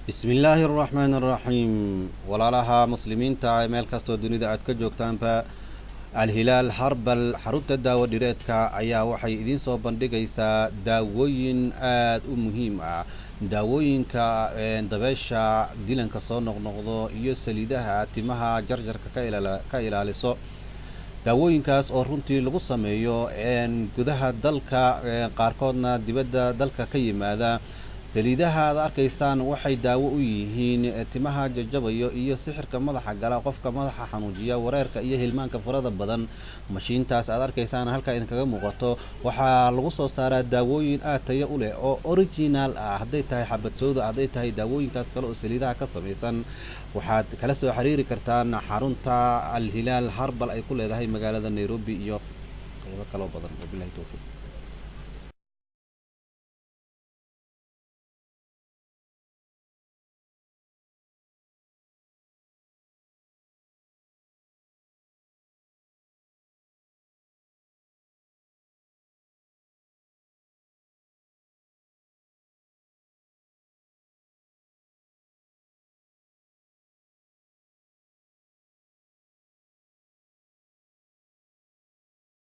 بسم الله الرحمن الرحيم ولا لها مسلمين تا ميل كاستو دنيدا aad ka joogtaanba الهلال حرب الحروب daawo dhireedka ayaa waxay idin soo bandhigaysaa daawooyin aad u muhiim ah daawooyinka dabeesha dilanka soo noqnoqdo iyo saliidaha timaha jarjarka ka ilaaliso daawooyinkaas oo runtii lagu sameeyo gudaha dalka qaarkoodna dibadda dalka ka yimaada saliidaha aad arkaysaan waxay daawo u yihiin timaha jajabayo iyo sixirka madaxa gala qofka madaxa xanuujiya wareerka iyo hilmaanka farada badan mashiintaas aad arkaysaan halka idin kaga muuqato waxaa lagu soo saaraa daawooyin aad tayo u leh oo original ah hadday tahay xabad sooda hadday tahay daawooyinkaas kale oo saliidaha ka samaysan waxaad kala soo xiriiri kartaan xarunta Al Hilal Herbal ay ku leedahay magaalada Nairobi iyo qaybo kale oo badan wabillahi tawfiiq